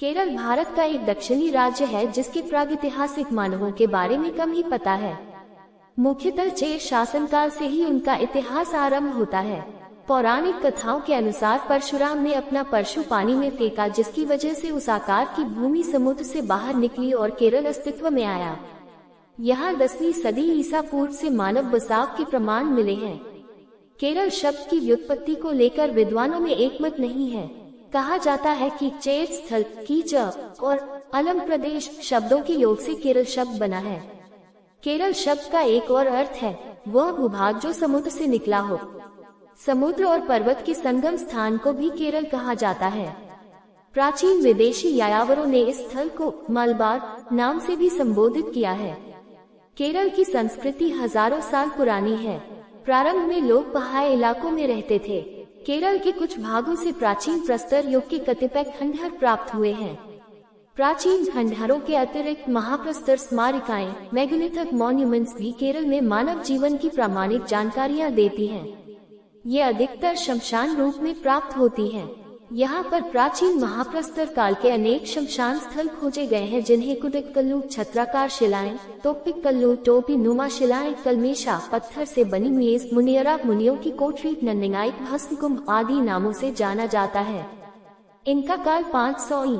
केरल भारत का एक दक्षिणी राज्य है जिसके प्रागैतिहासिक मानवों के बारे में कम ही पता है। मुख्यतः चेर शासनकाल से ही उनका इतिहास आरंभ होता है। पौराणिक कथाओं के अनुसार परशुराम ने अपना परशु पानी में फेंका, जिसकी वजह से उस आकार की भूमि समुद्र से बाहर निकली और केरल अस्तित्व में आया। यहाँ 10वीं सदी ईसा पूर्व से मानव बसाव के प्रमाण मिले हैं। केरल शब्द की व्युत्पत्ति को लेकर विद्वानों में एकमत नहीं है। कहा जाता है कि चेर स्थल, कीच और अलम प्रदेश शब्दों के योग से केरल शब्द बना है। केरल शब्द का एक और अर्थ है वह भूभाग जो समुद्र से निकला हो। समुद्र और पर्वत के संगम स्थान को भी केरल कहा जाता है। प्राचीन विदेशी यायावरों ने इस स्थल को मलबार नाम से भी संबोधित किया है। केरल की संस्कृति हजारों साल पुरानी है। प्रारंभ में लोग पहाड़ी इलाकों में रहते थे। केरल के कुछ भागों से प्राचीन प्रस्तर युग के कतिपय खंडहर प्राप्त हुए हैं। प्राचीन खंडहरों के अतिरिक्त महाप्रस्तर स्मारिकाएं, मेगालिथिक मॉन्यूमेंट्स भी केरल में मानव जीवन की प्रामाणिक जानकारियां देती हैं। ये अधिकतर शमशान रूप में प्राप्त होती हैं। यहाँ पर प्राचीन महाप्रस्तर काल के अनेक शमशान स्थल खोजे गए हैं, जिन्हें कुटिक्कल्लू छत्राकार शिलाएं, तोपिक्कल्लू टोपी नुमा शिलाएं, कलमेशा पत्थर से बनी मेज, मुनियरा मुनियों की कोठरी, नन्निंगाइट भस्म कुंभ आदि नामों से जाना जाता है। इनका काल 500 ई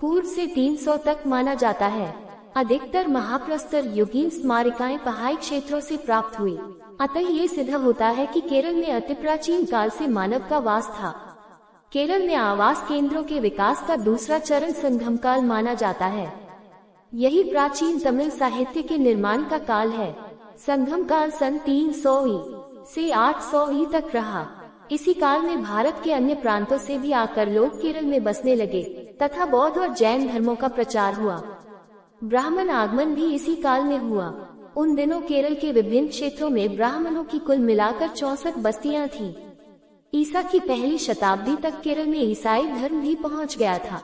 पूर्व से 300 तक माना जाता है। अधिकतर महाप्रस्तर युगीन स्मारिकाएं पहाड़ी क्षेत्रों से प्राप्त हुई, अतः ये सिद्ध होता है कि केरल में अति प्राचीन काल से मानव का वास था। केरल में आवास केंद्रों के विकास का दूसरा चरण संगम काल माना जाता है। यही प्राचीन तमिल साहित्य के निर्माण का काल है। संगम काल सन 300 ई से 800 ई तक रहा। इसी काल में भारत के अन्य प्रांतों से भी आकर लोग केरल में बसने लगे तथा बौद्ध और जैन धर्मों का प्रचार हुआ। ब्राह्मण आगमन भी इसी काल में हुआ। उन दिनों केरल के विभिन्न क्षेत्रों में ब्राह्मणों की कुल मिलाकर 64 बस्तियां थीं। ईसा की पहली शताब्दी तक केरल में ईसाई धर्म भी पहुंच गया था।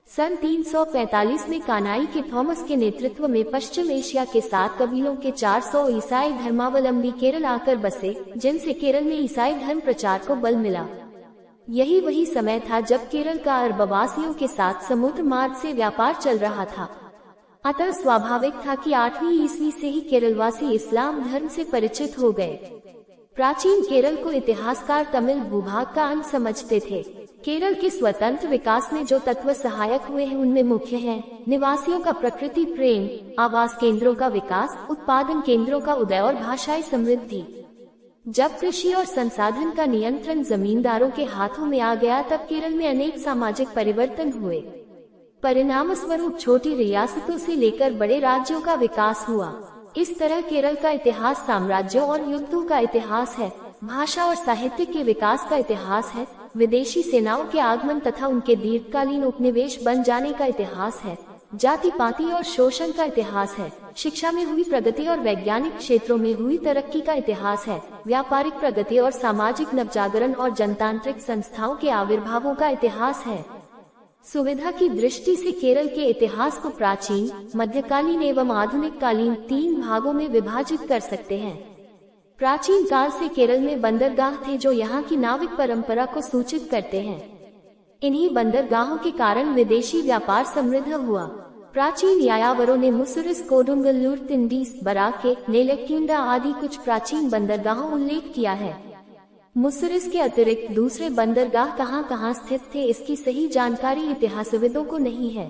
सन 345 में कानाई के थॉमस के नेतृत्व में पश्चिम एशिया के 7 कबीलों के 400 ईसाई धर्मावलंबी केरल आकर बसे, जिनसे केरल में ईसाई धर्म प्रचार को बल मिला। यही वही समय था जब केरल का अरबवासियों के साथ समुद्र मार्ग से व्यापार चल रहा था। अतः स्वाभाविक था कि 8वीं ईस्वी से ही केरलवासी इस्लाम धर्म से परिचित हो गए। प्राचीन केरल को इतिहासकार तमिल भूभाग का अंग समझते थे। केरल के स्वतंत्र विकास में जो तत्व सहायक हुए हैं उनमें मुख्य हैं निवासियों का प्रकृति प्रेम, आवास केंद्रों का विकास, उत्पादन केंद्रों का उदय और भाषाई समृद्धि। जब कृषि और संसाधन का नियंत्रण जमींदारों के हाथों में आ गया, तब केरल में अनेक सामाजिक परिवर्तन हुए। परिणाम स्वरूप छोटी रियासतों से लेकर बड़े राज्यों का विकास हुआ। इस तरह केरल का इतिहास साम्राज्यों और युद्धों का इतिहास है, भाषा और साहित्य के विकास का इतिहास है, विदेशी सेनाओं के आगमन तथा उनके दीर्घकालीन उपनिवेश बन जाने का इतिहास है, जाति पाति और शोषण का इतिहास है, शिक्षा में हुई प्रगति और वैज्ञानिक क्षेत्रों में हुई तरक्की का इतिहास है, व्यापारिक प्रगति और सामाजिक नवजागरण और जनतांत्रिक संस्थाओं के आविर्भावों का इतिहास है। सुविधा की दृष्टि से केरल के इतिहास को प्राचीन, मध्यकालीन एवं आधुनिक कालीन 3 भागों में विभाजित कर सकते हैं। प्राचीन काल से केरल में बंदरगाह थे जो यहाँ की नाविक परंपरा को सूचित करते हैं। इन्हीं बंदरगाहों के कारण विदेशी व्यापार समृद्ध हुआ। प्राचीन यायावरों ने मुसुरिस, कोडुंगल्लूर, तिंडीस, बराके, नेलक्किंडा आदि कुछ प्राचीन बंदरगाहों उल्लेख किया है। मुसुरिस के अतिरिक्त दूसरे बंदरगाह कहाँ स्थित थे, इसकी सही जानकारी इतिहासविदों को नहीं है।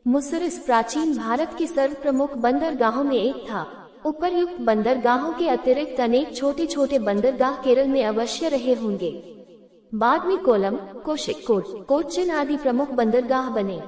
मुसुरिस प्राचीन भारत के सर्व प्रमुख बंदरगाहों में एक था। उपर्युक्त बंदरगाहों के अतिरिक्त अनेक छोटे छोटे बंदरगाह केरल में अवश्य रहे होंगे। बाद में कोलम, कोशिकोड, कोच्चिन आदि प्रमुख बंदरगाह बने।